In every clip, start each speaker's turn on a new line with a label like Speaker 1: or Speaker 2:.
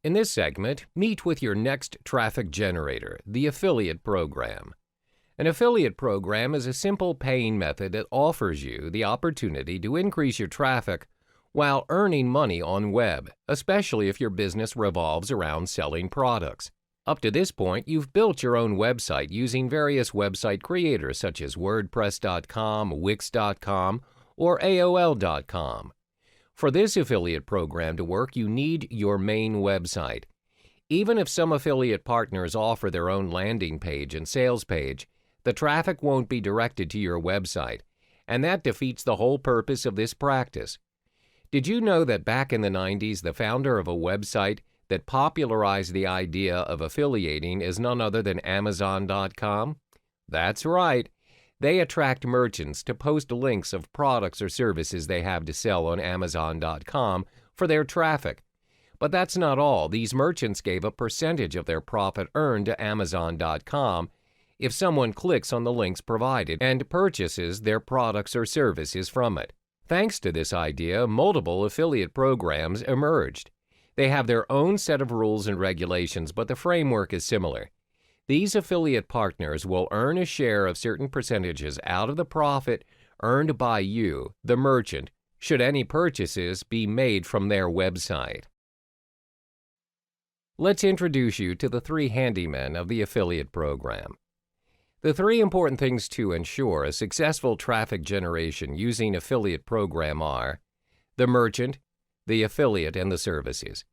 Speaker 1: In this segment, meet with your next traffic generator, the affiliate program. An affiliate program is a simple paying method that offers you the opportunity to increase your traffic while earning money on web, especially if your business revolves around selling products. Up to this point, you've built your own website using various website creators such as WordPress.com, Wix.com, or AOL.com. For this affiliate program to work, you need your main website. Even if some affiliate partners offer their own landing page and sales page, the traffic won't be directed to your website, and that defeats the whole purpose of this practice. Did you know that back in the 90s, the founder of a website that popularized the idea of affiliating is none other than Amazon.com? That's right. They attract merchants to post links of products or services they have to sell on Amazon.com for their traffic. But that's not all. These merchants gave a percentage of their profit earned to Amazon.com if someone clicks on the links provided and purchases their products or services from it. Thanks to this idea, multiple affiliate programs emerged. They have their own set of rules and regulations, but the framework is similar. These affiliate partners will earn a share of certain percentages out of the profit earned by you, the merchant, should any purchases be made from their website. Let's introduce you to the three handymen of the affiliate program. The three important things to ensure a successful traffic generation using affiliate program are the merchant, the affiliate, and the services.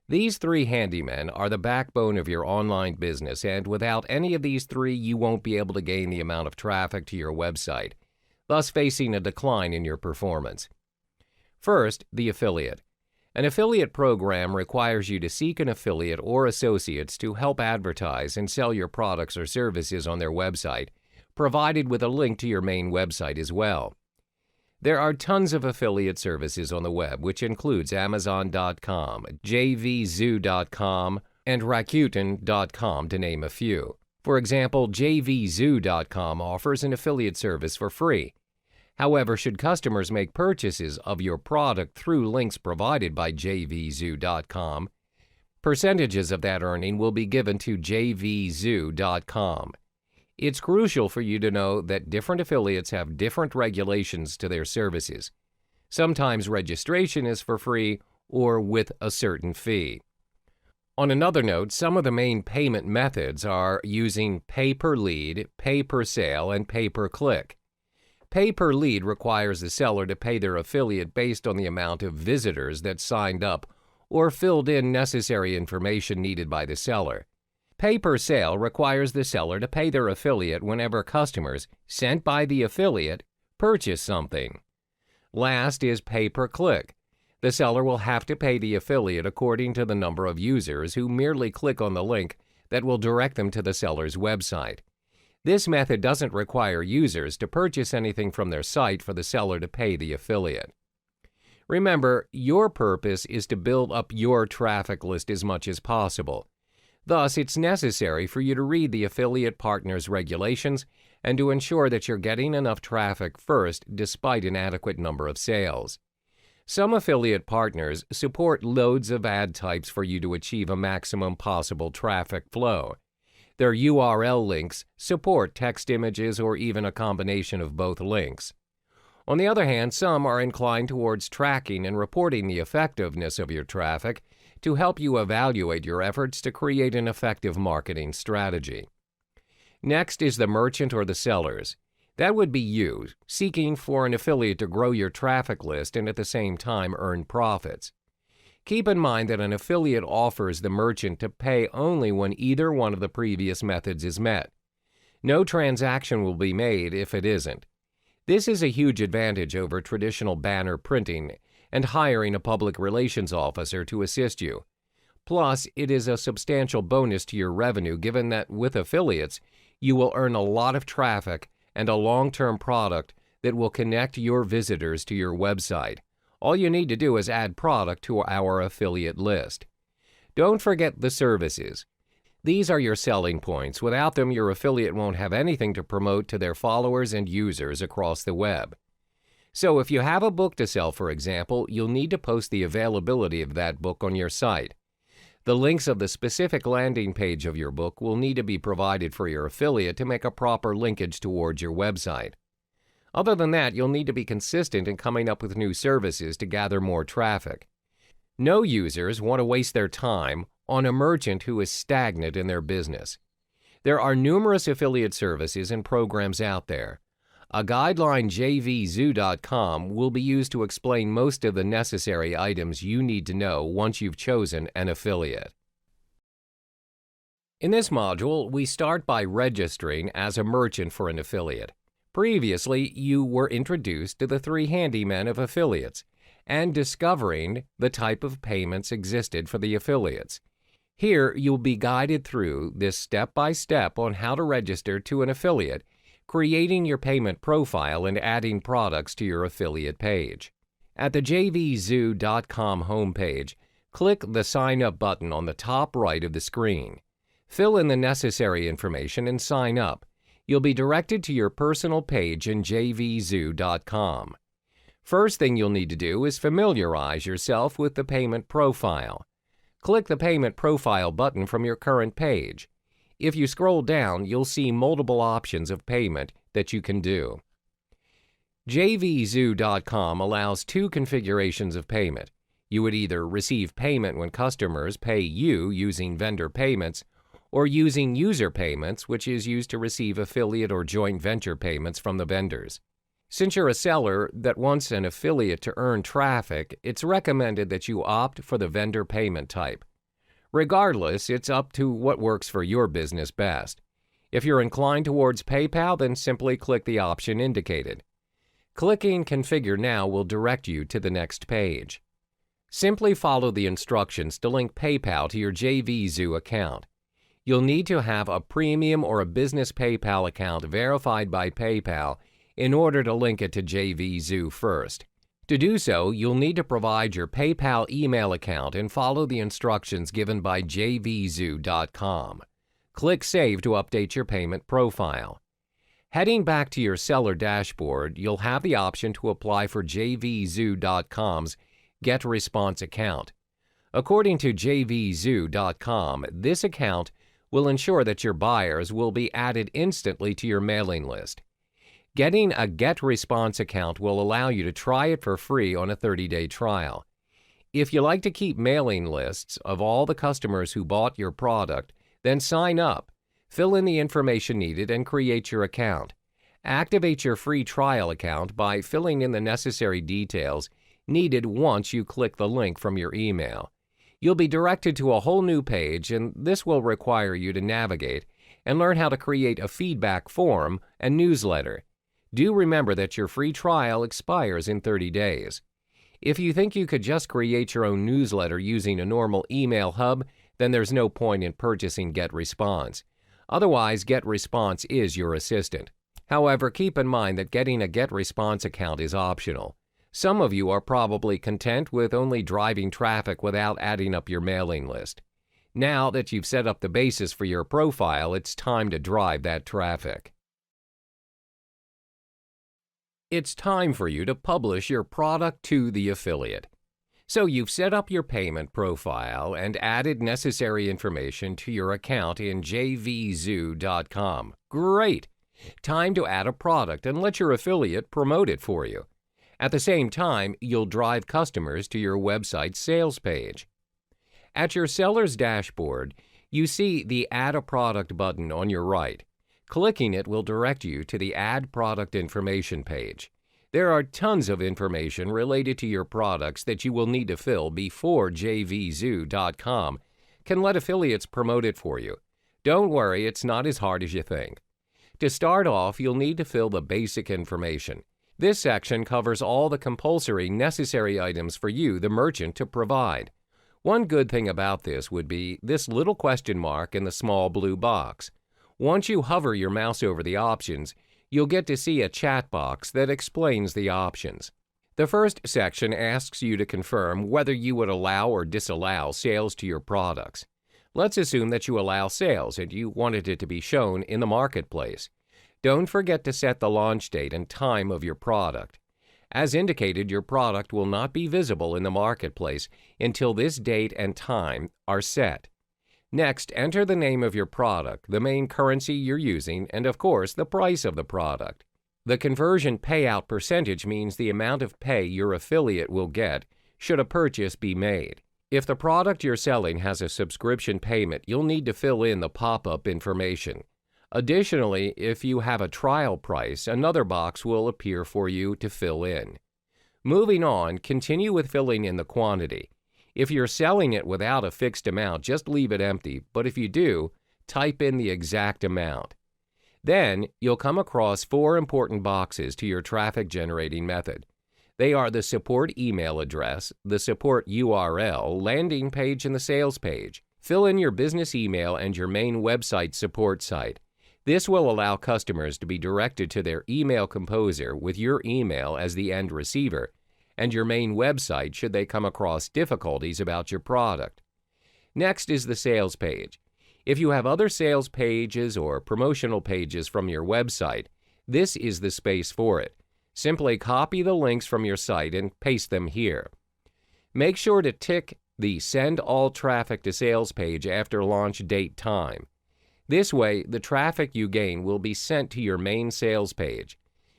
Speaker 1: These three handymen are the backbone of your online business, and without any of these three, you won't be able to gain the amount of traffic to your website, thus facing a decline in your performance. First, the affiliate. An affiliate program requires you to seek an affiliate or associates to help advertise and sell your products or services on their website, provided with a link to your main website as well. There are tons of affiliate services on the web, which includes Amazon.com, JVZoo.com, and Rakuten.com, to name a few. For example, JVZoo.com offers an affiliate service for free. However, should customers make purchases of your product through links provided by JVZoo.com, percentages of that earning will be given to JVZoo.com. It's crucial for you to know that different affiliates have different regulations to their services. Sometimes registration is for free or with a certain fee. On another note, some of the main payment methods are using pay per lead, pay per sale, and pay per click. Pay per lead requires the seller to pay their affiliate based on the amount of visitors that signed up or filled in necessary information needed by the seller. Pay per sale requires the seller to pay their affiliate whenever customers sent by the affiliate purchase something. Last is pay per click. The seller will have to pay the affiliate according to the number of users who merely click on the link that will direct them to the seller's website. This method doesn't require users to purchase anything from their site for the seller to pay the affiliate. Remember, your purpose is to build up your traffic list as much as possible. Thus, it's necessary for you to read the affiliate partner's regulations and to ensure that you're getting enough traffic first despite an adequate number of sales. Some affiliate partners support loads of ad types for you to achieve a maximum possible traffic flow. Their URL links support text images or even a combination of both links. On the other hand, some are inclined towards tracking and reporting the effectiveness of your traffic to help you evaluate your efforts to create an effective marketing strategy. Next is the merchant or the sellers. That would be you, seeking for an affiliate to grow your traffic list and at the same time earn profits. Keep in mind that an affiliate offers the merchant to pay only when either one of the previous methods is met. No transaction will be made if it isn't. This is a huge advantage over traditional banner printing and hiring a public relations officer to assist you. Plus, it is a substantial bonus to your revenue given that with affiliates, you will earn a lot of traffic and a long-term product that will connect your visitors to your website. All you need to do is add product to our affiliate list. Don't forget the services. These are your selling points. Without them, your affiliate won't have anything to promote to their followers and users across the web. So if you have a book to sell, for example, you'll need to post the availability of that book on your site. The links of the specific landing page of your book will need to be provided for your affiliate to make a proper linkage towards your website. Other than that, you'll need to be consistent in coming up with new services to gather more traffic. No users want to waste their time on a merchant who is stagnant in their business. There are numerous affiliate services and programs out there. A guideline jvzoo.com will be used to explain most of the necessary items you need to know once you've chosen an affiliate. In this module, we start by registering as a merchant for an affiliate. Previously, you were introduced to the three handymen of affiliates and discovering the type of payments existed for the affiliates. Here, you'll be guided through this step-by-step on how to register to an affiliate, creating your payment profile and adding products to your affiliate page. At the jvzoo.com homepage, click the Sign Up button on the top right of the screen. Fill in the necessary information and sign up. You'll be directed to your personal page in jvzoo.com. First thing you'll need to do is familiarize yourself with the payment profile. Click the Payment Profile button from your current page. If you scroll down, you'll see multiple options of payment that you can do. jvzoo.com allows two configurations of payment. You would either receive payment when customers pay you using vendor payments, or using user payments, which is used to receive affiliate or joint venture payments from the vendors. Since you're a seller that wants an affiliate to earn traffic, it's recommended that you opt for the vendor payment type. Regardless, it's up to what works for your business best. If you're inclined towards PayPal, then simply click the option indicated. Clicking Configure Now will direct you to the next page. Simply follow the instructions to link PayPal to your JVZoo account. You'll need to have a premium or a business PayPal account verified by PayPal in order to link it to JVZoo first. To do so, you'll need to provide your PayPal email account and follow the instructions given by jvzoo.com. Click Save to update your payment profile. Heading back to your seller dashboard, you'll have the option to apply for jvzoo.com's Get Response account. According to jvzoo.com, this account will ensure that your buyers will be added instantly to your mailing list. Getting a Get Response account will allow you to try it for free on a 30-day trial. If you like to keep mailing lists of all the customers who bought your product, then sign up, fill in the information needed, and create your account. Activate your free trial account by filling in the necessary details needed once you click the link from your email. You'll be directed to a whole new page, and this will require you to navigate and learn how to create a feedback form and newsletter. Do remember that your free trial expires in 30 days. If you think you could just create your own newsletter using a normal email hub, then there's no point in purchasing Get Response. Otherwise, Get Response is your assistant. However, keep in mind that getting a Get Response account is optional. Some of you are probably content with only driving traffic without adding up your mailing list. Now that you've set up the basis for your profile, it's time to drive that traffic. It's time for you to publish your product to the affiliate. So you've set up your payment profile and added necessary information to your account in jvzoo.com. Great! Time to add a product and let your affiliate promote it for you. At the same time, you'll drive customers to your website's sales page. At your seller's dashboard, you see the Add a Product button on your right. Clicking it will direct you to the Add Product Information page. There are tons of information related to your products that you will need to fill before jvzoo.com can let affiliates promote it for you. Don't worry, it's not as hard as you think. To start off, you'll need to fill the basic information. This section covers all the compulsory necessary items for you, the merchant, to provide. One good thing about this would be this little question mark in the small blue box. Once you hover your mouse over the options, you'll get to see a chat box that explains the options. The first section asks you to confirm whether you would allow or disallow sales to your products. Let's assume that you allow sales and you wanted it to be shown in the marketplace. Don't forget to set the launch date and time of your product. As indicated, your product will not be visible in the marketplace until this date and time are set. Next, enter the name of your product, the main currency you're using, and of course, the price of the product. The conversion payout percentage means the amount of pay your affiliate will get should a purchase be made. If the product you're selling has a subscription payment, you'll need to fill in the pop-up information. Additionally, if you have a trial price, another box will appear for you to fill in. Moving on, continue with filling in the quantity. If you're selling it without a fixed amount, just leave it empty, but if you do, type in the exact amount. Then, you'll come across 4 important boxes to your traffic generating method. They are the support email address, the support URL, landing page, and the sales page. Fill in your business email and your main website support site. This will allow customers to be directed to their email composer with your email as the end receiver, and your main website should they come across difficulties about your product. Next is the sales page. If you have other sales pages or promotional pages from your website, this is the space for it. Simply copy the links from your site and paste them here. Make sure to tick the Send All Traffic to Sales page after launch date time. This way, the traffic you gain will be sent to your main sales page.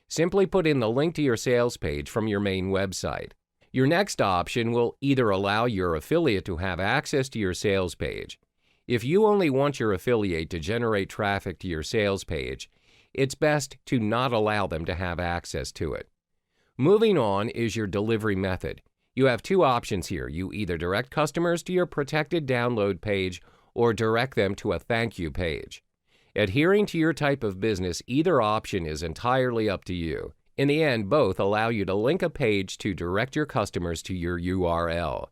Speaker 1: Simply put in the link to your sales page from your main website. Your next option will either allow your affiliate to have access to your sales page. If you only want your affiliate to generate traffic to your sales page, it's best to not allow them to have access to it. Moving on is your delivery method. You have 2 options here. You either direct customers to your protected download page or direct them to a thank you page. Adhering to your type of business, either option is entirely up to you. In the end, both allow you to link a page to direct your customers to your URL.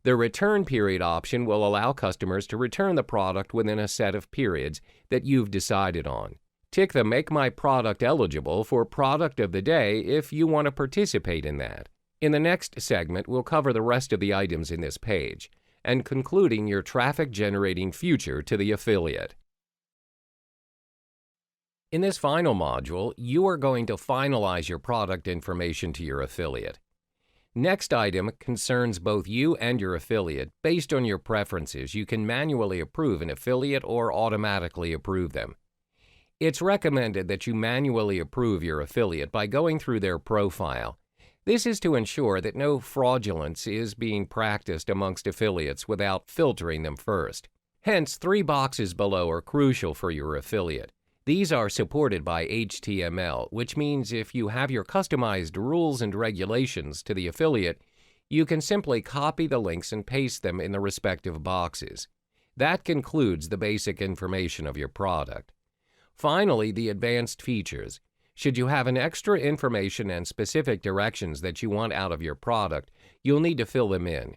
Speaker 1: The return period option will allow customers to return the product within a set of periods that you've decided on. Tick the Make My Product Eligible for Product of the Day if you want to participate in that. In the next segment, we'll cover the rest of the items in this page, and concluding your traffic-generating future to the affiliate. In this final module, you are going to finalize your product information to your affiliate. Next item concerns both you and your affiliate. Based on your preferences, you can manually approve an affiliate or automatically approve them. It's recommended that you manually approve your affiliate by going through their profile. This is to ensure that no fraudulence is being practiced amongst affiliates without filtering them first. Hence, 3 boxes below are crucial for your affiliate. These are supported by HTML, which means if you have your customized rules and regulations to the affiliate, you can simply copy the links and paste them in the respective boxes. That concludes the basic information of your product. Finally, the advanced features. Should you have an extra information and specific directions that you want out of your product, you'll need to fill them in.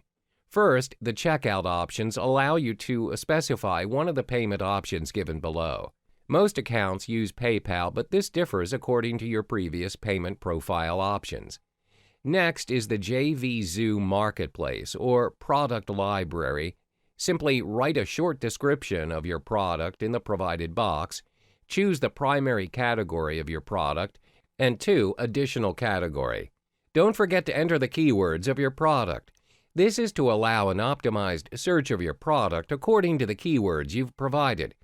Speaker 1: First, the checkout options allow you to specify one of the payment options given below. Most accounts use PayPal, but this differs according to your previous payment profile options. Next is the JVZoo Marketplace or Product Library. Simply write a short description of your product in the provided box. Choose the primary category of your product and 2 additional category. Don't forget to enter the keywords of your product. This is to allow an optimized search of your product according to the keywords you've provided.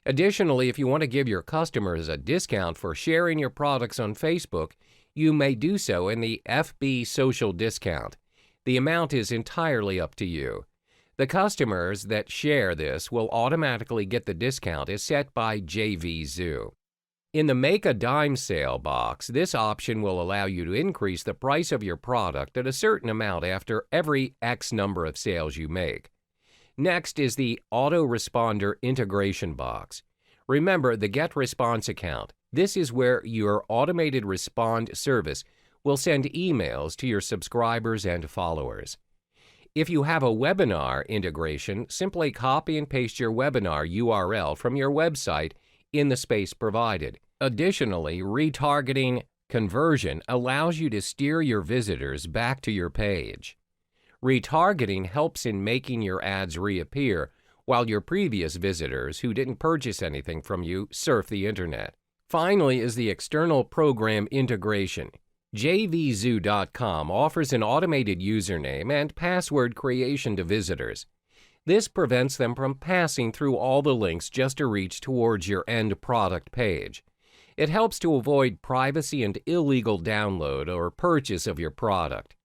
Speaker 1: Additionally, if you want to give your customers a discount for sharing your products on Facebook, you may do so in the FB Social Discount. The amount is entirely up to you. The customers that share this will automatically get the discount as set by JVZoo. In the Make a Dime Sale box, this option will allow you to increase the price of your product at a certain amount after every X number of sales you make. Next is the Autoresponder Integration box. Remember the GetResponse account. This is where your automated respond service will send emails to your subscribers and followers. If you have a webinar integration, simply copy and paste your webinar URL from your website in the space provided. Additionally, retargeting conversion allows you to steer your visitors back to your page. Retargeting helps in making your ads reappear while your previous visitors who didn't purchase anything from you surf the internet. Finally is the external program integration. JVZoo.com offers an automated username and password creation to visitors. This prevents them from passing through all the links just to reach towards your end product page. It helps to avoid privacy and illegal download or purchase of your product.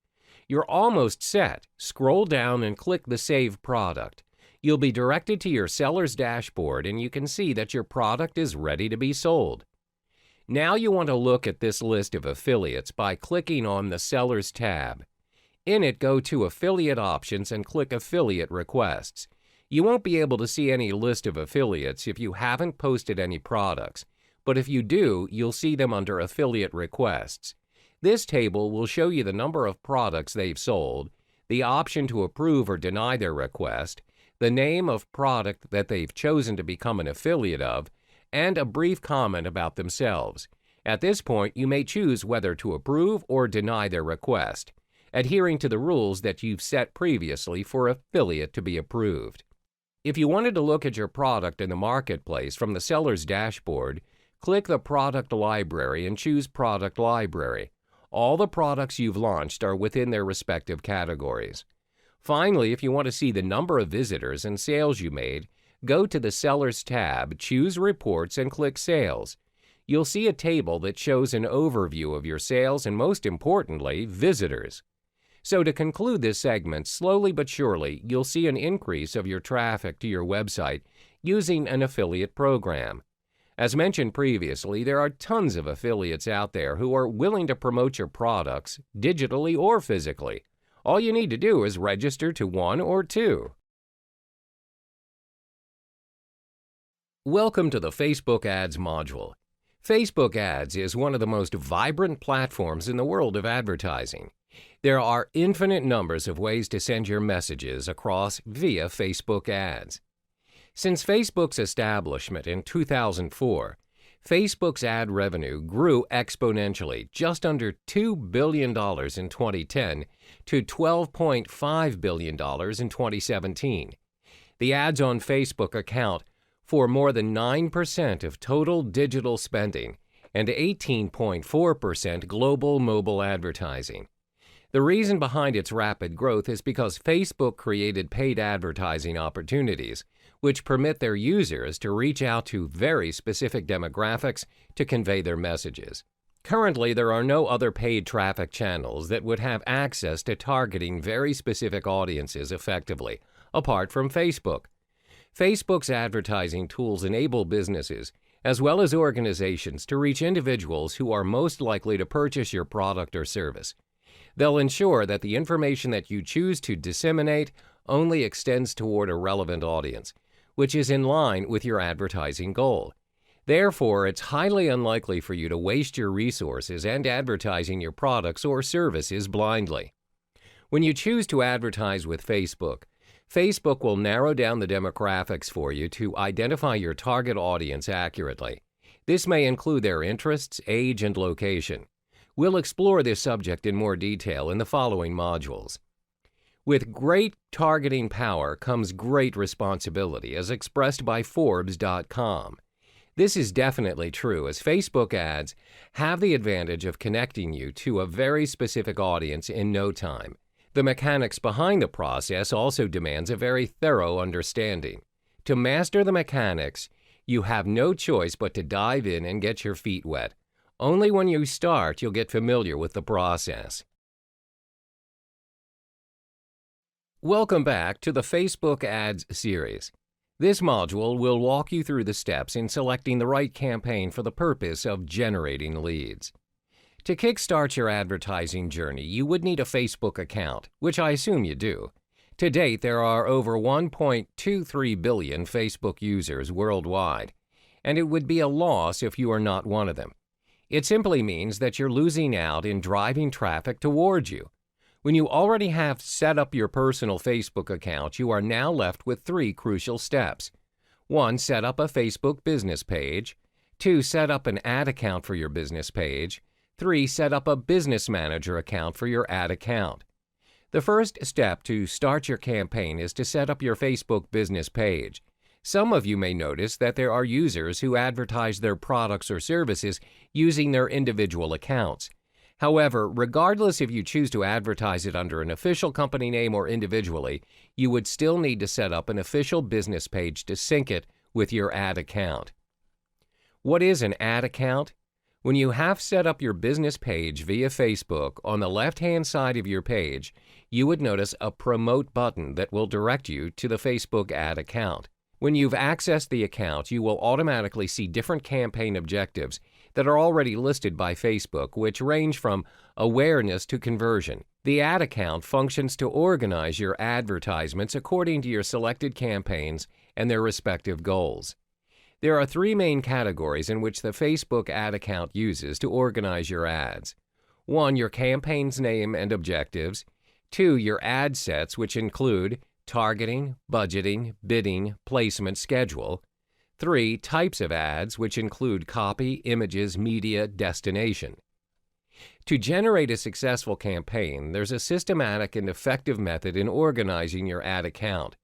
Speaker 1: You're almost set. Scroll down and click the Save Product. You'll be directed to your seller's dashboard and you can see that your product is ready to be sold. Now you want to look at this list of affiliates by clicking on the Sellers tab. In it, go to Affiliate Options and click Affiliate Requests. You won't be able to see any list of affiliates if you haven't posted any products, but if you do, you'll see them under Affiliate Requests. This table will show you the number of products they've sold, the option to approve or deny their request, the name of product that they've chosen to become an affiliate of, and a brief comment about themselves. At this point, you may choose whether to approve or deny their request, adhering to the rules that you've set previously for affiliate to be approved. If you wanted to look at your product in the marketplace from the seller's dashboard, click the Product Library and choose Product Library. All the products you've launched are within their respective categories. Finally, if you want to see the number of visitors and sales you made, go to the Sellers tab, choose Reports, and click Sales. You'll see a table that shows an overview of your sales and, most importantly, visitors. So to conclude this segment, slowly but surely, you'll see an increase of your traffic to your website using an affiliate program. As mentioned previously, there are tons of affiliates out there who are willing to promote your products, digitally or physically. All you need to do is register to one or two. Welcome to the Facebook Ads module. Facebook Ads is one of the most vibrant platforms in the world of advertising. There are infinite numbers of ways to send your messages across via Facebook Ads. Since Facebook's establishment in 2004, Facebook's ad revenue grew exponentially, just under $2 billion in 2010 to $12.5 billion in 2017. The ads on Facebook account for more than 9% of total digital spending and 18.4% global mobile advertising. The reason behind its rapid growth is because Facebook created paid advertising opportunities, which permit their users to reach out to very specific demographics to convey their messages. Currently, there are no other paid traffic channels that would have access to targeting very specific audiences effectively, apart from Facebook. Facebook's advertising tools enable businesses, as well as organizations, to reach individuals who are most likely to purchase your product or service. They'll ensure that the information that you choose to disseminate only extends toward a relevant audience, which is in line with your advertising goal. Therefore, it's highly unlikely for you to waste your resources and advertising your products or services blindly. When you choose to advertise with Facebook, Facebook will narrow down the demographics for you to identify your target audience accurately. This may include their interests, age, and location. We'll explore this subject in more detail in the following modules. With great targeting power comes great responsibility, as expressed by Forbes.com. This is definitely true, as Facebook ads have the advantage of connecting you to a very specific audience in no time. The mechanics behind the process also demands a very thorough understanding. To master the mechanics, you have no choice but to dive in and get your feet wet. Only when you start, you'll get familiar with the process. Welcome back to the Facebook Ads series. This module will walk you through the steps in selecting the right campaign for the purpose of generating leads. To kickstart your advertising journey, you would need a Facebook account, which I assume you do. To date, there are over 1.23 billion Facebook users worldwide, and it would be a loss if you are not one of them. It simply means that you're losing out in driving traffic towards you. When you already have set up your personal Facebook account, you are now left with 3 crucial steps. 1. Set up a Facebook business page. 2. Set up an ad account for your business page. 3. Set up a business manager account for your ad account. The first step to start your campaign is to set up your Facebook business page. Some of you may notice that there are users who advertise their products or services using their individual accounts. However, regardless if you choose to advertise it under an official company name or individually, you would still need to set up an official business page to sync it with your ad account. What is an ad account? When you have set up your business page via Facebook, on the left-hand side of your page, you would notice a Promote button that will direct you to the Facebook ad account. When you've accessed the account, you will automatically see different campaign objectives that are already listed by Facebook, which range from awareness to conversion. The ad account functions to organize your advertisements according to your selected campaigns and their respective goals. There are three main categories in which the Facebook ad account uses to organize your ads. 1. Your campaign's name and objectives. 2. Your ad sets, which include targeting, budgeting, bidding, placement, schedule. 3. Types of ads, which include copy, images, media, destination. To generate a successful campaign, there's a systematic and effective method in organizing your ad account.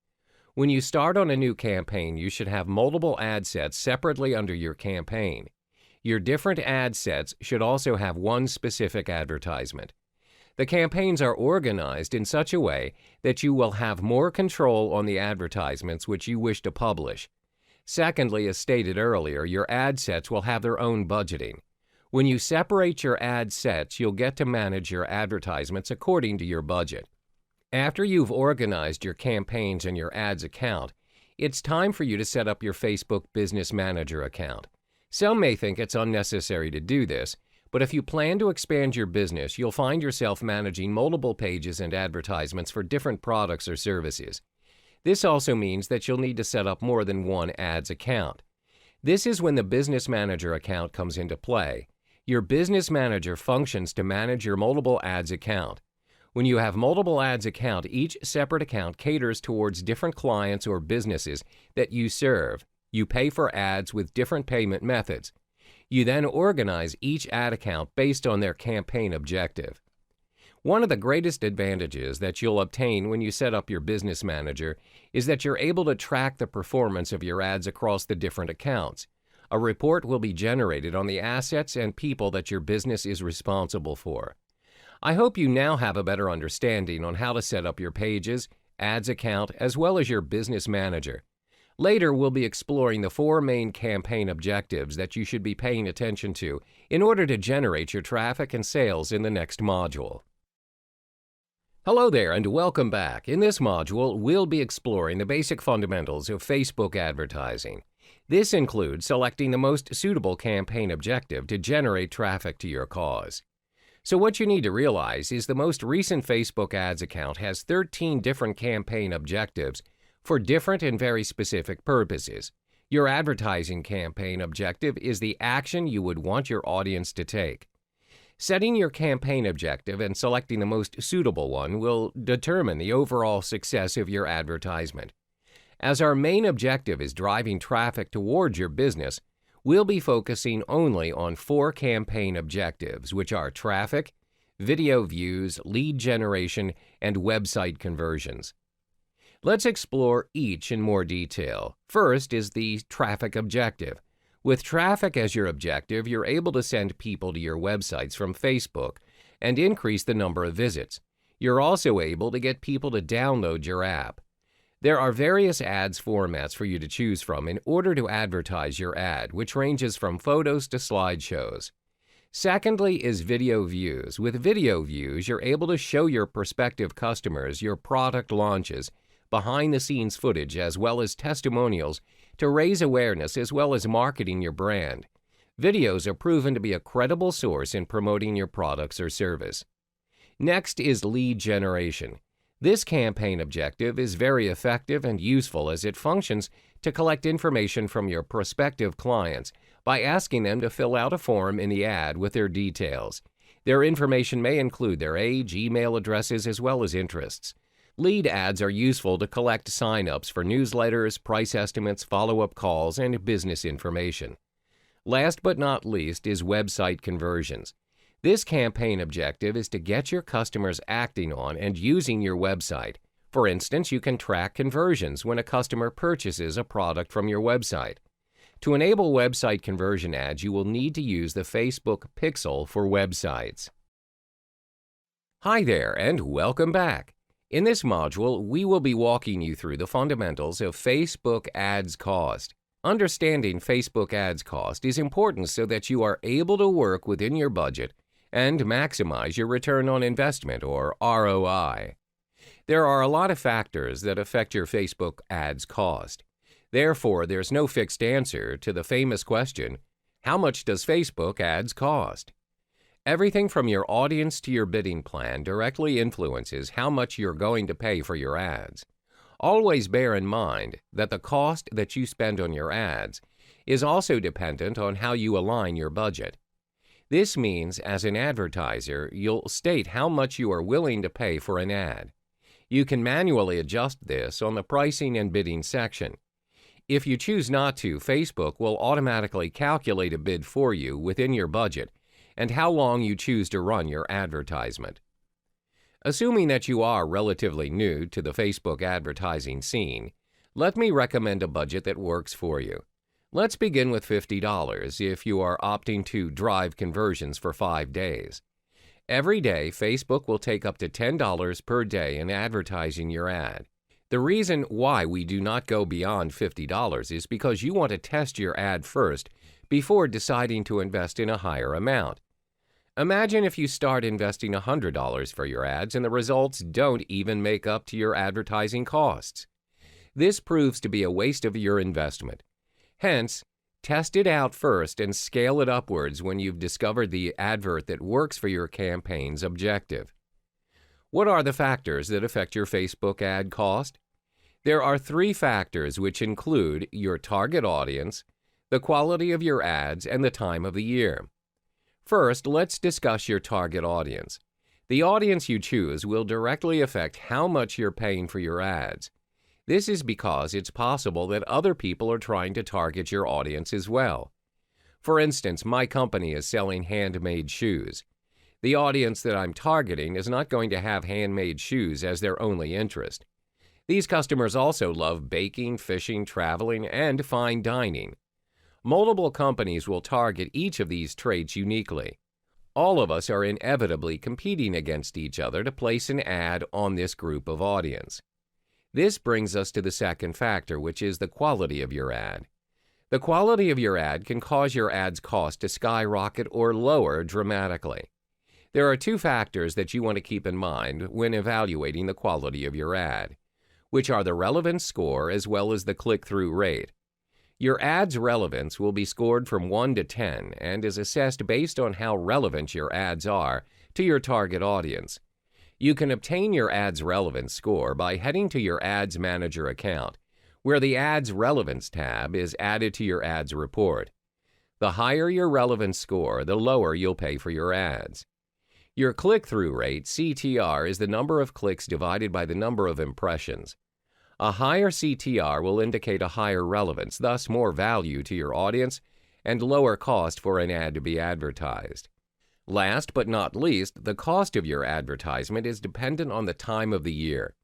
Speaker 1: When you start on a new campaign, you should have multiple ad sets separately under your campaign. Your different ad sets should also have one specific advertisement. The campaigns are organized in such a way that you will have more control on the advertisements which you wish to publish. Secondly, as stated earlier, your ad sets will have their own budgeting. When you separate your ad sets, you'll get to manage your advertisements according to your budget. After you've organized your campaigns and your ads account, it's time for you to set up your Facebook Business Manager account. Some may think it's unnecessary to do this, but if you plan to expand your business, you'll find yourself managing multiple pages and advertisements for different products or services. This also means that you'll need to set up more than one ads account. This is when the Business Manager account comes into play. Your Business Manager functions to manage your multiple ads account. When you have multiple ads account, each separate account caters towards different clients or businesses that you serve. You pay for ads with different payment methods. You then organize each ad account based on their campaign objective. One of the greatest advantages that you'll obtain when you set up your Business Manager is that you're able to track the performance of your ads across the different accounts. A report will be generated on the assets and people that your business is responsible for. I hope you now have a better understanding on how to set up your pages, ads account, as well as your Business Manager. Later, we'll be exploring the 4 main campaign objectives that you should be paying attention to in order to generate your traffic and sales in the next module. Hello there and welcome back. In this module, we'll be exploring the basic fundamentals of Facebook advertising. This includes selecting the most suitable campaign objective to generate traffic to your cause. So what you need to realize is the most recent Facebook ads account has 13 different campaign objectives for different and very specific purposes. Your advertising campaign objective is the action you would want your audience to take. Setting your campaign objective and selecting the most suitable one will determine the overall success of your advertisement. As our main objective is driving traffic towards your business, we'll be focusing only on 4 campaign objectives, which are traffic, video views, lead generation, and website conversions. Let's explore each in more detail. First is the traffic objective. With traffic as your objective, you're able to send people to your websites from Facebook and increase the number of visits. You're also able to get people to download your app. There are various ads formats for you to choose from in order to advertise your ad, which ranges from photos to slideshows. Secondly is video views. With video views, you're able to show your prospective customers your product launches, behind-the-scenes footage, as well as testimonials to raise awareness as well as marketing your brand. Videos are proven to be a credible source in promoting your products or service. Next is lead generation. This campaign objective is very effective and useful as it functions to collect information from your prospective clients by asking them to fill out a form in the ad with their details. Their information may include their age, email addresses, as well as interests. Lead ads are useful to collect sign-ups for newsletters, price estimates, follow-up calls, and business information. Last but not least is website conversions. This campaign objective is to get your customers acting on and using your website. For instance, you can track conversions when a customer purchases a product from your website. To enable website conversion ads, you will need to use the Facebook Pixel for websites. Hi there, and welcome back. In this module, we will be walking you through the fundamentals of Facebook ads cost. Understanding Facebook ads cost is important so that you are able to work within your budget and maximize your return on investment, or ROI. There are a lot of factors that affect your Facebook ads cost. Therefore, there's no fixed answer to the famous question, how much does Facebook ads cost? Everything from your audience to your bidding plan directly influences how much you're going to pay for your ads. Always bear in mind that the cost that you spend on your ads is also dependent on how you align your budget. This means, as an advertiser, you'll state how much you are willing to pay for an ad. You can manually adjust this on the pricing and bidding section. If you choose not to, Facebook will automatically calculate a bid for you within your budget and how long you choose to run your advertisement. Assuming that you are relatively new to the Facebook advertising scene, let me recommend a budget that works for you. Let's begin with $50 if you are opting to drive conversions for 5 days. Every day, Facebook will take up to $10 per day in advertising your ad. The reason why we do not go beyond $50 is because you want to test your ad first before deciding to invest in a higher amount. Imagine if you start investing $100 for your ads and the results don't even make up to your advertising costs. This proves to be a waste of your investment. Hence, test it out first and scale it upwards when you've discovered the advert that works for your campaign's objective. What are the factors that affect your Facebook ad cost? There are 3 factors which include your target audience, the quality of your ads, and the time of the year. First, let's discuss your target audience. The audience you choose will directly affect how much you're paying for your ads. This is because it's possible that other people are trying to target your audience as well. For instance, my company is selling handmade shoes. The audience that I'm targeting is not going to have handmade shoes as their only interest. These customers also love baking, fishing, traveling, and fine dining. Multiple companies will target each of these traits uniquely. All of us are inevitably competing against each other to place an ad on this group of audience. This brings us to the second factor, which is the quality of your ad. The quality of your ad can cause your ad's cost to skyrocket or lower dramatically. There are 2 factors that you want to keep in mind when evaluating the quality of your ad, which are the relevance score as well as the click-through rate. Your ad's relevance will be scored from 1 to 10 and is assessed based on how relevant your ads are to your target audience. You can obtain your ad's relevance score by heading to your Ads Manager account, where the Ads Relevance tab is added to your ads report. The higher your relevance score, the lower you'll pay for your ads. Your click-through rate, CTR, is the number of clicks divided by the number of impressions. A higher CTR will indicate a higher relevance, thus more value to your audience and lower cost for an ad to be advertised. Last but not least, the cost of your advertisement is dependent on the time of the year.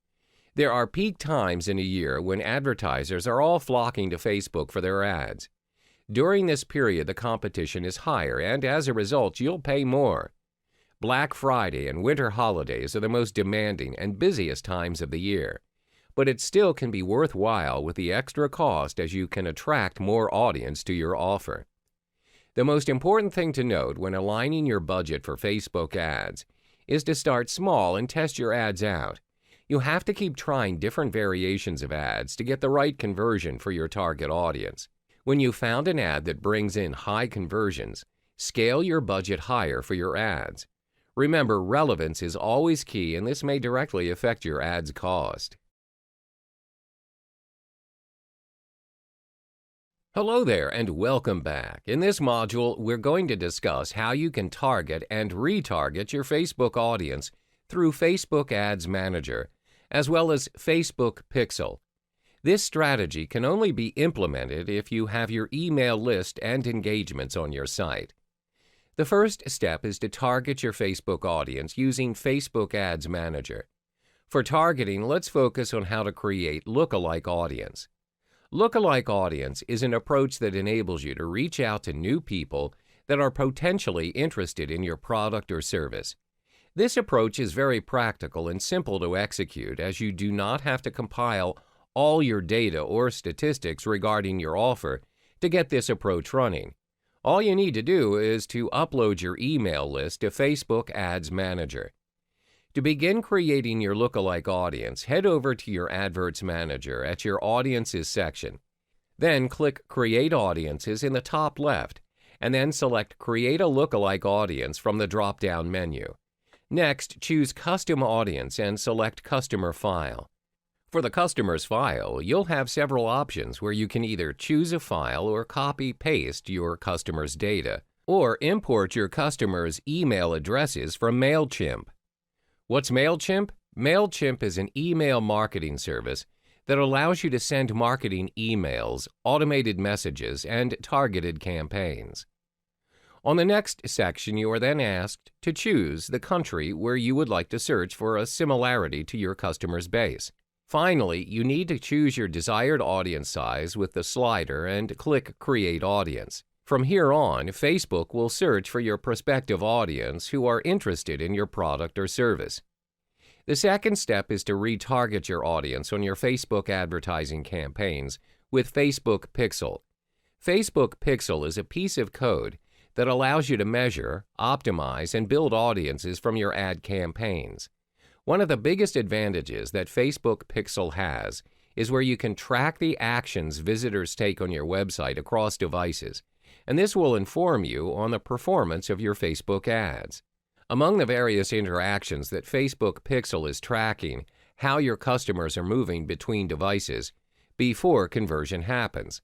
Speaker 1: There are peak times in a year when advertisers are all flocking to Facebook for their ads. During this period, the competition is higher, and as a result, you'll pay more. Black Friday and winter holidays are the most demanding and busiest times of the year. But it still can be worthwhile with the extra cost as you can attract more audience to your offer. The most important thing to note when aligning your budget for Facebook ads is to start small and test your ads out. You have to keep trying different variations of ads to get the right conversion for your target audience. When you found an ad that brings in high conversions, scale your budget higher for your ads. Remember, relevance is always key, and this may directly affect your ads cost. Hello there and welcome back. In this module, we're going to discuss how you can target and retarget your Facebook audience through Facebook Ads Manager, as well as Facebook Pixel. This strategy can only be implemented if you have your email list and engagements on your site. The first step is to target your Facebook audience using Facebook Ads Manager. For targeting, let's focus on how to create lookalike audience. Lookalike audience is an approach that enables you to reach out to new people that are potentially interested in your product or service. This approach is very practical and simple to execute, as you do not have to compile all your data or statistics regarding your offer to get this approach running. All you need to do is to upload your email list to Facebook Ads Manager. To begin creating your lookalike audience, head over to your Adverts Manager at your Audiences section. Then click Create Audiences in the top left, and then select Create a Lookalike Audience from the drop-down menu. Next, choose Custom Audience and select Customer File. For the customer's file, you'll have several options where you can either choose a file or copy-paste your customer's data, or import your customer's email addresses from MailChimp. What's MailChimp? MailChimp is an email marketing service that allows you to send marketing emails, automated messages, and targeted campaigns. On the next section, you are then asked to choose the country where you would like to search for a similarity to your customer's base. Finally, you need to choose your desired audience size with the slider and click Create Audience. From here on, Facebook will search for your prospective audience who are interested in your product or service. The second step is to retarget your audience on your Facebook advertising campaigns with Facebook Pixel. Facebook Pixel is a piece of code that allows you to measure, optimize, and build audiences from your ad campaigns. One of the biggest advantages that Facebook Pixel has is where you can track the actions visitors take on your website across devices, and this will inform you on the performance of your Facebook ads. Among the various interactions that Facebook Pixel is tracking, how your customers are moving between devices before conversion happens.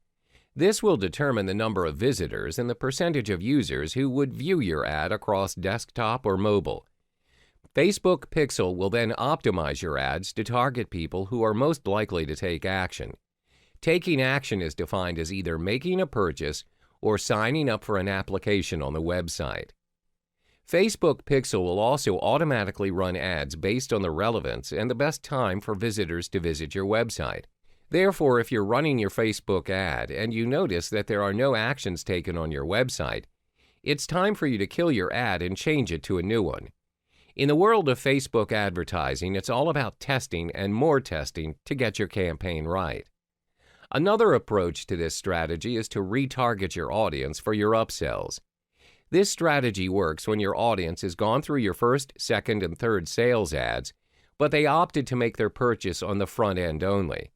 Speaker 1: This will determine the number of visitors and the percentage of users who would view your ad across desktop or mobile. Facebook Pixel will then optimize your ads to target people who are most likely to take action. Taking action is defined as either making a purchase or signing up for an application on the website. Facebook Pixel will also automatically run ads based on the relevance and the best time for visitors to visit your website. Therefore, if you're running your Facebook ad and you notice that there are no actions taken on your website, it's time for you to kill your ad and change it to a new one. In the world of Facebook advertising, it's all about testing and more testing to get your campaign right. Another approach to this strategy is to retarget your audience for your upsells. This strategy works when your audience has gone through your first, second, and third sales ads, but they opted to make their purchase on the front end only.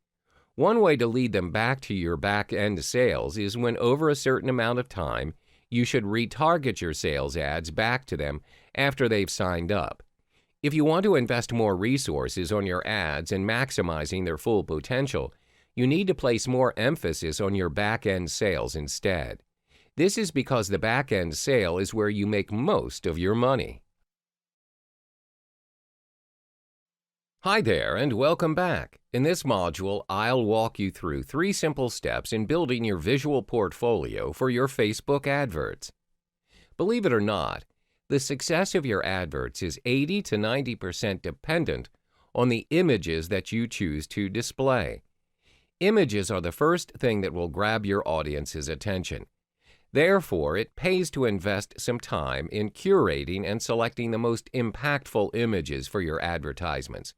Speaker 1: One way to lead them back to your back-end sales is when over a certain amount of time, you should retarget your sales ads back to them after they've signed up. If you want to invest more resources on your ads and maximizing their full potential, you need to place more emphasis on your back-end sales instead. This is because the back-end sale is where you make most of your money. Hi there, and welcome back. In this module, I'll walk you through 3 simple steps in building your visual portfolio for your Facebook adverts. Believe it or not, the success of your adverts is 80 to 90% dependent on the images that you choose to display. Images are the first thing that will grab your audience's attention. Therefore, it pays to invest some time in curating and selecting the most impactful images for your advertisements.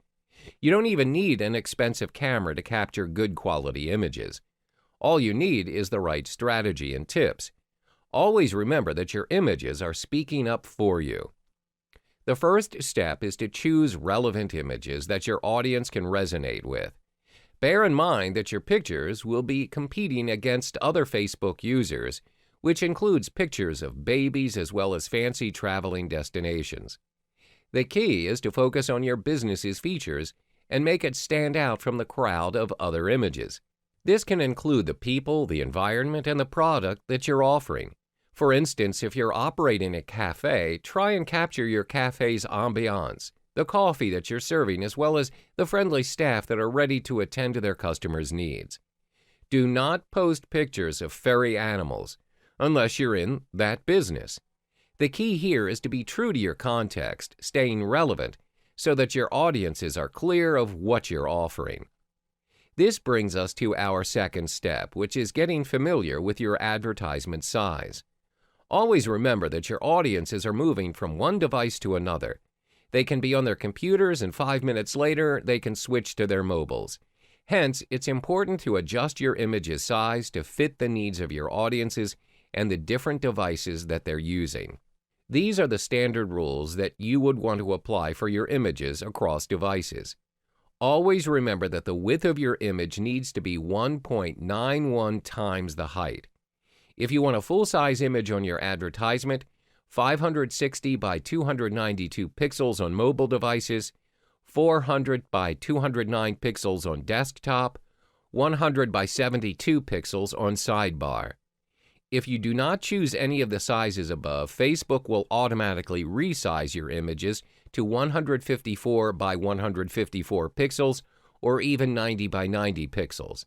Speaker 1: You don't even need an expensive camera to capture good quality images. All you need is the right strategy and tips. Always remember that your images are speaking up for you. The first step is to choose relevant images that your audience can resonate with. Bear in mind that your pictures will be competing against other Facebook users, which includes pictures of babies as well as fancy traveling destinations. The key is to focus on your business's features and make it stand out from the crowd of other images. This can include the people, the environment, and the product that you're offering. For instance, if you're operating a cafe, try and capture your cafe's ambiance, the coffee that you're serving, as well as the friendly staff that are ready to attend to their customers' needs. Do not post pictures of furry animals unless you're in that business. The key here is to be true to your context, staying relevant, so that your audiences are clear of what you're offering. This brings us to our second step, which is getting familiar with your advertisement size. Always remember that your audiences are moving from one device to another. They can be on their computers and 5 minutes later, they can switch to their mobiles. Hence, it's important to adjust your image's size to fit the needs of your audiences and the different devices that they're using. These are the standard rules that you would want to apply for your images across devices. Always remember that the width of your image needs to be 1.91 times the height. If you want a full-size image on your advertisement, 560 by 292 pixels on mobile devices, 400 by 209 pixels on desktop, 100 by 72 pixels on sidebar. If you do not choose any of the sizes above, Facebook will automatically resize your images to 154 by 154 pixels or even 90 by 90 pixels.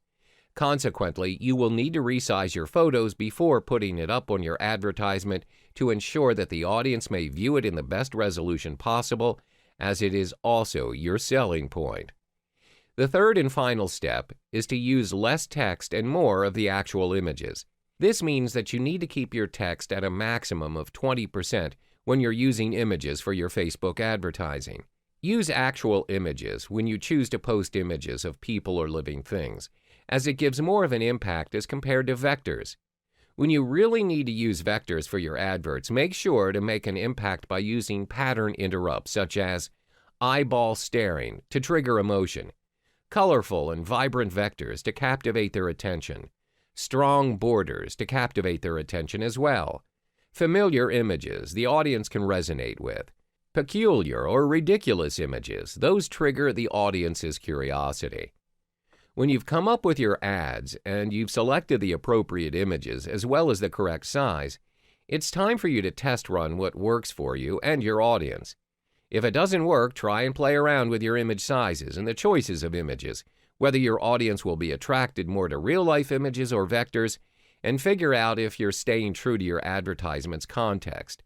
Speaker 1: Consequently, you will need to resize your photos before putting it up on your advertisement to ensure that the audience may view it in the best resolution possible, as it is also your selling point. The third and final step is to use less text and more of the actual images. This means that you need to keep your text at a maximum of 20% when you're using images for your Facebook advertising. Use actual images when you choose to post images of people or living things, as it gives more of an impact as compared to vectors. When you really need to use vectors for your adverts, make sure to make an impact by using pattern interrupts such as eyeball staring to trigger emotion, colorful and vibrant vectors to captivate their attention, strong borders to captivate their attention as well, familiar images the audience can resonate with, peculiar or ridiculous images, those trigger the audience's curiosity. When you've come up with your ads and you've selected the appropriate images as well as the correct size, it's time for you to test run what works for you and your audience. If it doesn't work, try and play around with your image sizes and the choices of images, whether your audience will be attracted more to real-life images or vectors, and figure out if you're staying true to your advertisement's context.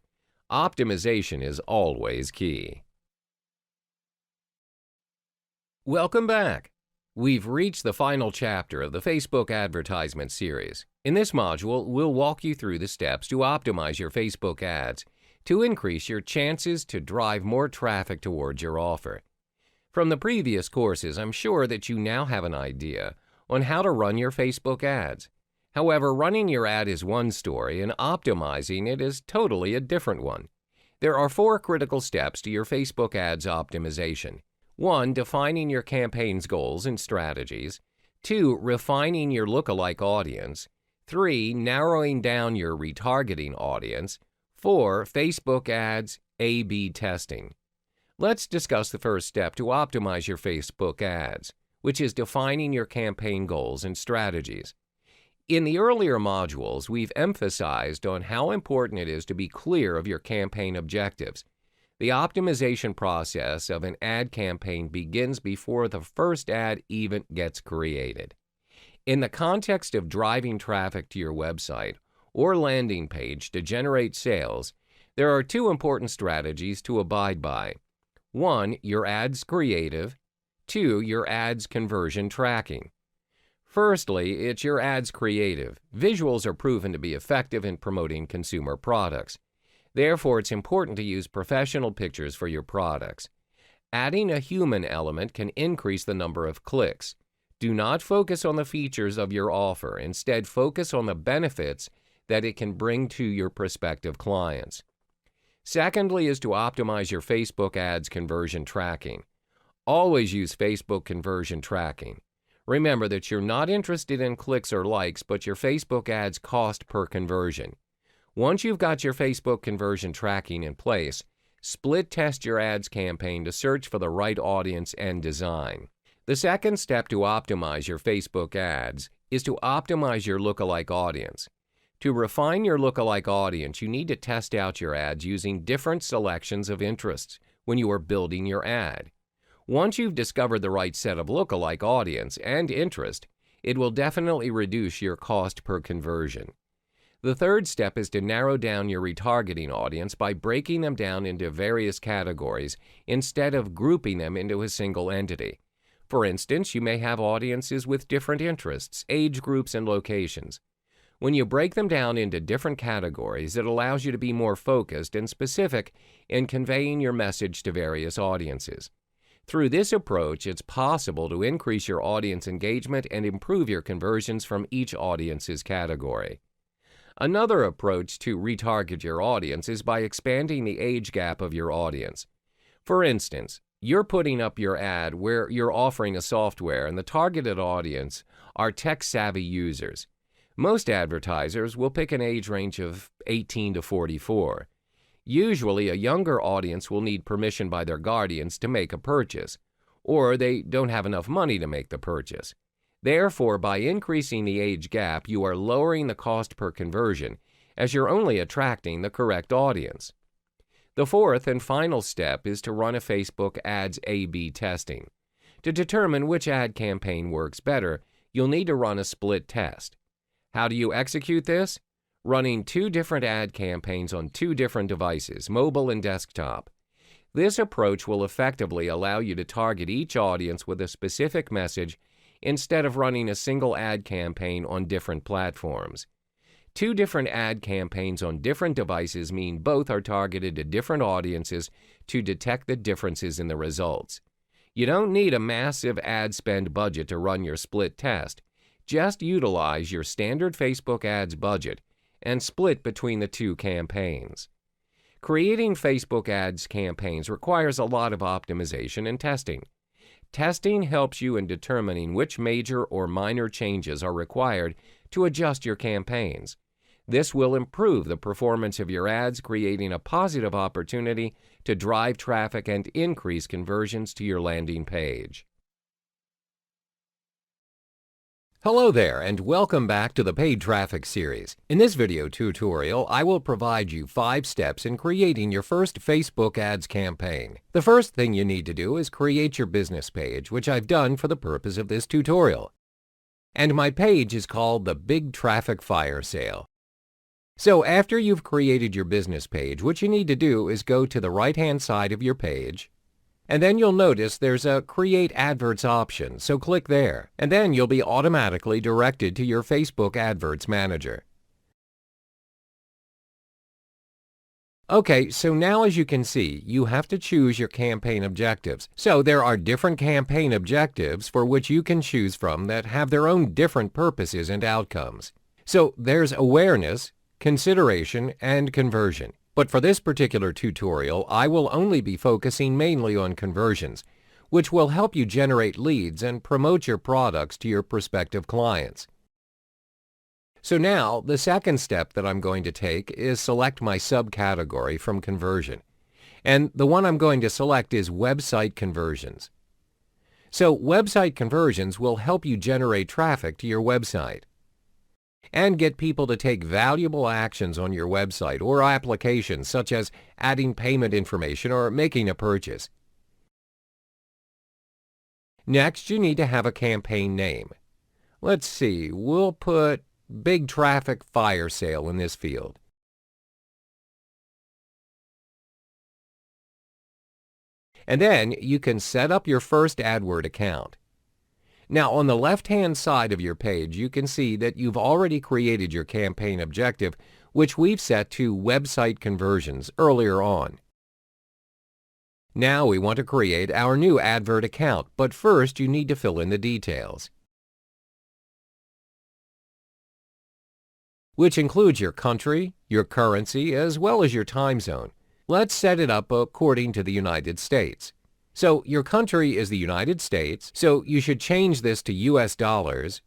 Speaker 1: Optimization is always key. Welcome back. We've reached the final chapter of the Facebook advertisement series. In this module, we'll walk you through the steps to optimize your Facebook ads to increase your chances to drive more traffic towards your offer. From the previous courses, I'm sure that you now have an idea on how to run your Facebook ads. However, running your ad is one story and optimizing it is totally a different one. There are 4 critical steps to your Facebook ads optimization. 1. Defining your campaign's goals and strategies. 2. Refining your lookalike audience. 3. Narrowing down your retargeting audience. 4. Facebook ads A/B testing. Let's discuss the first step to optimize your Facebook ads, which is defining your campaign goals and strategies. In the earlier modules, we've emphasized on how important it is to be clear of your campaign objectives. The optimization process of an ad campaign begins before the first ad even gets created. In the context of driving traffic to your website or landing page to generate sales, there are 2 important strategies to abide by. 1. Your ad's creative. 2. Your ad's conversion tracking. Firstly, it's your ad's creative. Visuals are proven to be effective in promoting consumer products. Therefore, it's important to use professional pictures for your products. Adding a human element can increase the number of clicks. Do not focus on the features of your offer. Instead, focus on the benefits that it can bring to your prospective clients. Secondly is to optimize your Facebook ads conversion tracking. Always use Facebook conversion tracking. Remember that you're not interested in clicks or likes, but your Facebook ads cost per conversion. Once you've got your Facebook conversion tracking in place, split test your ads campaign to search for the right audience and design. The second step to optimize your Facebook ads is to optimize your lookalike audience. To refine your lookalike audience, you need to test out your ads using different selections of interests when you are building your ad. Once you've discovered the right set of lookalike audience and interest, it will definitely reduce your cost per conversion. The third step is to narrow down your retargeting audience by breaking them down into various categories instead of grouping them into a single entity. For instance, you may have audiences with different interests, age groups, and locations. When you break them down into different categories, it allows you to be more focused and specific in conveying your message to various audiences. Through this approach, it's possible to increase your audience engagement and improve your conversions from each audience's category. Another approach to retarget your audience is by expanding the age gap of your audience. For instance, you're putting up your ad where you're offering a software and the targeted audience are tech-savvy users. Most advertisers will pick an age range of 18 to 44. Usually, a younger audience will need permission by their guardians to make a purchase, or they don't have enough money to make the purchase. Therefore, by increasing the age gap, you are lowering the cost per conversion, as you're only attracting the correct audience. The fourth and final step is to run a Facebook ads A/B testing. To determine which ad campaign works better, you'll need to run a split test. How do you execute this? Running 2 different ad campaigns on 2 different devices, mobile and desktop. This approach will effectively allow you to target each audience with a specific message instead of running a single ad campaign on different platforms. 2 different ad campaigns on different devices mean both are targeted to different audiences to detect the differences in the results. You don't need a massive ad spend budget to run your split test. Just utilize your standard Facebook ads budget and split between the 2 campaigns. Creating Facebook ads campaigns requires a lot of optimization and testing. Testing helps you in determining which major or minor changes are required to adjust your campaigns. This will improve the performance of your ads, creating a positive opportunity to drive traffic and increase conversions to your landing page. Hello there, and welcome back to the Paid Traffic series. In this video tutorial, I will provide you 5 steps in creating your first Facebook ads campaign. The first thing you need to do is create your business page, which I've done for the purpose of this tutorial. And my page is called the Big Traffic Firesale. So after you've created your business page, what you need to do is go to the right-hand side of your page, and then you'll notice there's a Create Adverts option, so click there, and then you'll be automatically directed to your Facebook Adverts Manager. Okay, so now as you can see, you have to choose your campaign objectives. So there are different campaign objectives for which you can choose from that have their own different purposes and outcomes. So there's awareness, consideration, and conversion. But for this particular tutorial, I will only be focusing mainly on conversions, which will help you generate leads and promote your products to your prospective clients. So now, the second step that I'm going to take is select my subcategory from conversion. And the one I'm going to select is website conversions. So website conversions will help you generate traffic to your website and get people to take valuable actions on your website or applications, such as adding payment information or making a purchase. Next, you need to have a campaign name. Let's see, we'll put Big Traffic Firesale in this field. And then you can set up your first AdWord account. Now, on the left-hand side of your page, you can see that you've already created your campaign objective, which we've set to website conversions earlier on. Now we want to create our new AdWord account, but first you need to fill in the details, which includes your country, your currency, as well as your time zone. Let's set it up according to the United States. So your country is the United States, so you should change this to US dollars,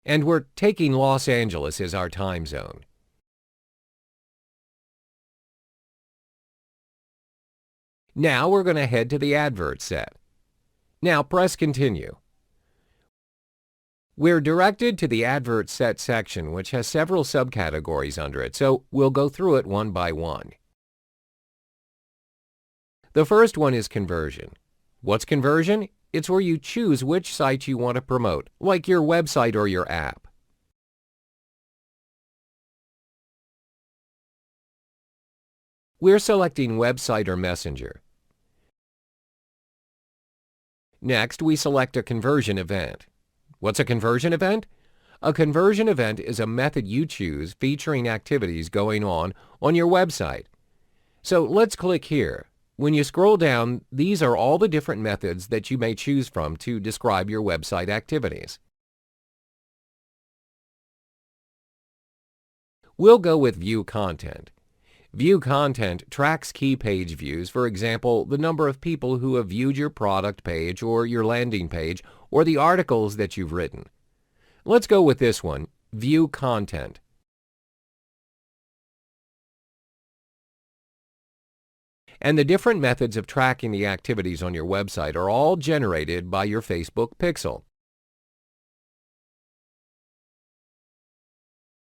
Speaker 1: and we're taking Los Angeles as our time zone. Now we're going to head to the advert set. Now press Continue. We're directed to the Advert Set section, which has several subcategories under it, so we'll go through it one by one. The first one is conversion. What's conversion? It's where you choose which site you want to promote, like your website or your app. We're selecting Website or Messenger. Next, we select a conversion event. What's a conversion event? A conversion event is a method you choose featuring activities going on your website. So let's click here. When you scroll down, these are all the different methods that you may choose from to describe your website activities. We'll go with View Content. View Content tracks key page views, for example, the number of people who have viewed your product page or your landing page or the articles that you've written. Let's go with this one, View Content. And the different methods of tracking the activities on your website are all generated by your Facebook pixel.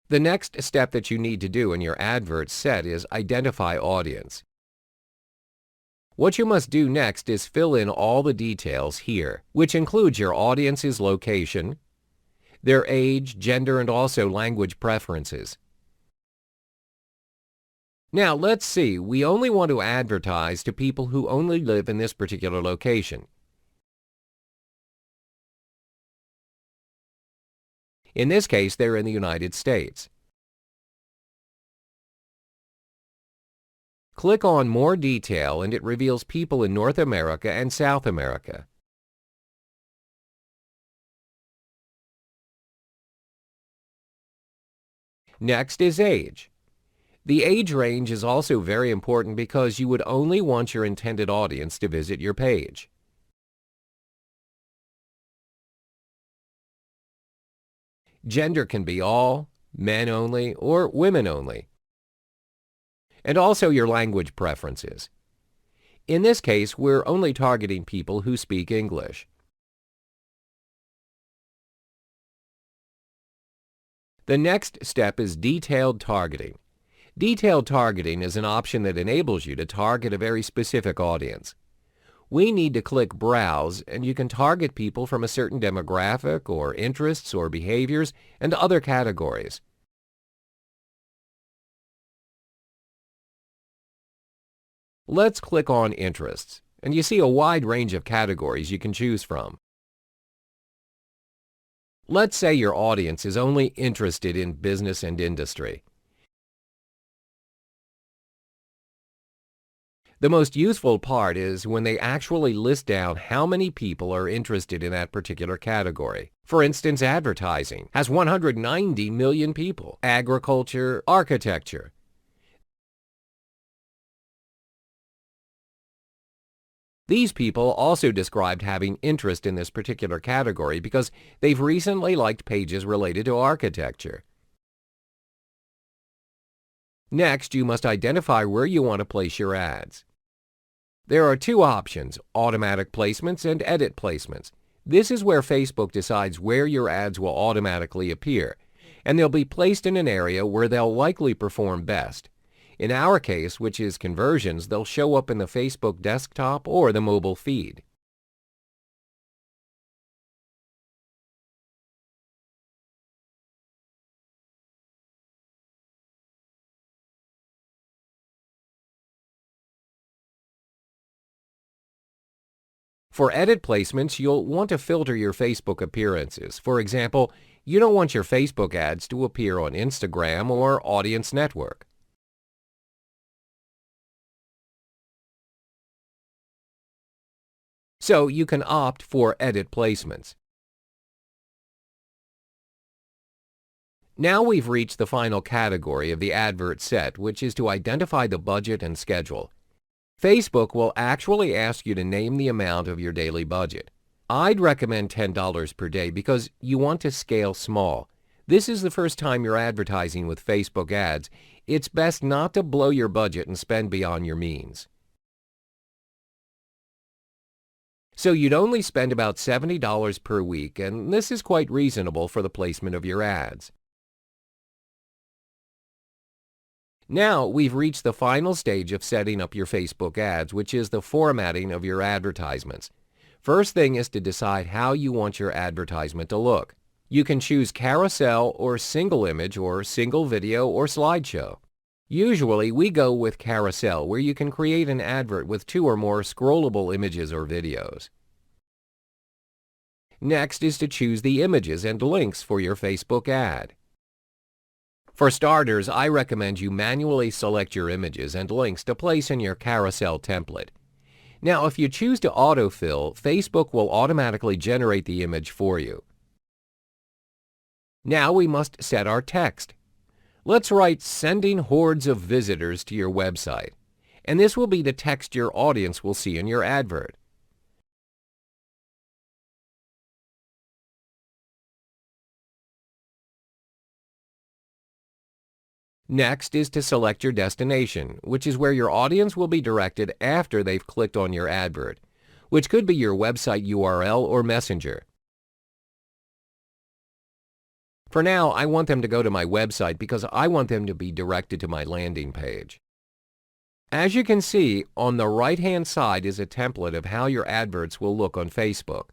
Speaker 1: The next step that you need to do in your advert set is identify audience. What you must do next is fill in all the details here, which includes your audience's location, their age, gender, and also language preferences. Now let's see, we only want to advertise to people who only live in this particular location. In this case, they're in the United States. Click on More Detail and it reveals people in North America and South America. Next is age. The age range is also very important because you would only want your intended audience to visit your page. Gender can be all, men only, or women only. And also your language preferences. In this case, we're only targeting people who speak English. The next step is detailed targeting. Detailed targeting is an option that enables you to target a very specific audience. We need to click Browse, and you can target people from a certain demographic or interests or behaviors and other categories. Let's click on Interests, and you see a wide range of categories you can choose from. Let's say your audience is only interested in business and industry. The most useful part is when they actually list down how many people are interested in that particular category. For instance, advertising has 190 million people, agriculture, architecture. These people also described having interest in this particular category because they've recently liked pages related to architecture. Next, you must identify where you want to place your ads. There are two options, automatic placements and edit placements. This is where Facebook decides where your ads will automatically appear, and they'll be placed in an area where they'll likely perform best. In our case, which is conversions, they'll show up in the Facebook desktop or the mobile feed. For edit placements, you'll want to filter your Facebook appearances. For example, you don't want your Facebook ads to appear on Instagram or Audience Network. So you can opt for edit placements. Now we've reached the final category of the advert set, which is to identify the budget and schedule. Facebook will actually ask you to name the amount of your daily budget. I'd recommend $10 per day because you want to scale small. This is the first time you're advertising with Facebook ads. It's best not to blow your budget and spend beyond your means. So you'd only spend about $70 per week, and this is quite reasonable for the placement of your ads. Now we've reached the final stage of setting up your Facebook ads, which is the formatting of your advertisements. First thing is to decide how you want your advertisement to look. You can choose carousel or single image or single video or slideshow. Usually we go with carousel, where you can create an advert with 2 or more scrollable images or videos. Next is to choose the images and links for your Facebook ad. For starters, I recommend you manually select your images and links to place in your carousel template. Now, if you choose to autofill, Facebook will automatically generate the image for you. Now we must set our text. Let's write "sending hordes of visitors to your website," and this will be the text your audience will see in your advert. Next is to select your destination, which is where your audience will be directed after they've clicked on your advert, which could be your website URL or Messenger. For now, I want them to go to my website because I want them to be directed to my landing page. As you can see, on the right-hand side is a template of how your adverts will look on Facebook.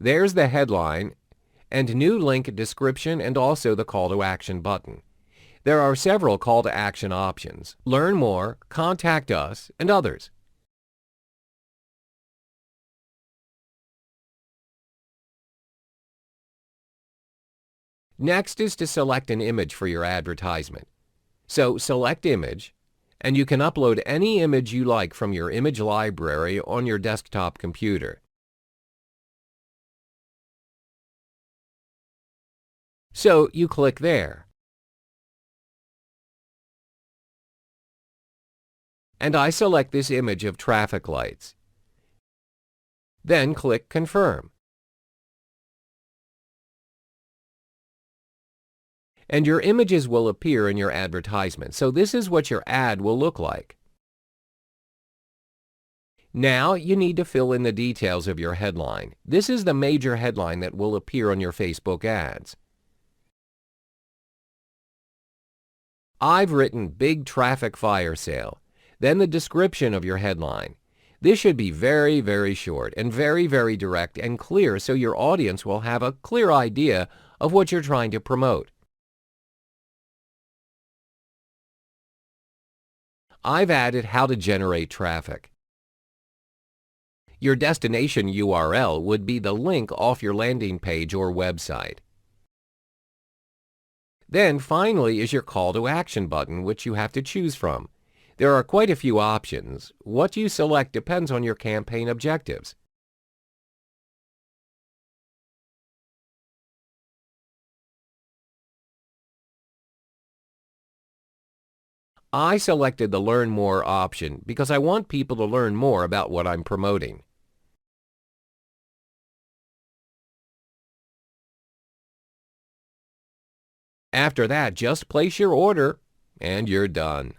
Speaker 1: There's the headline and new link description and also the call to action button. There are several call to action options: learn more, contact us, and others. Next is to select an image for your advertisement. So select image, and you can upload any image you like from your image library on your desktop computer. So you click there. And I select this image of traffic lights. Then click Confirm. And your images will appear in your advertisement. So this is what your ad will look like. Now you need to fill in the details of your headline. This is the major headline that will appear on your Facebook ads. I've written Big Traffic Firesale, then the description of your headline. This should be very, very short and very, very direct and clear so your audience will have a clear idea of what you're trying to promote. I've added how to generate traffic. Your destination URL would be the link off your landing page or website. Then finally is your call to action button, which you have to choose from. There are quite a few options. What you select depends on your campaign objectives. I selected the Learn More option because I want people to learn more about what I'm promoting. After that, just place your order and you're done.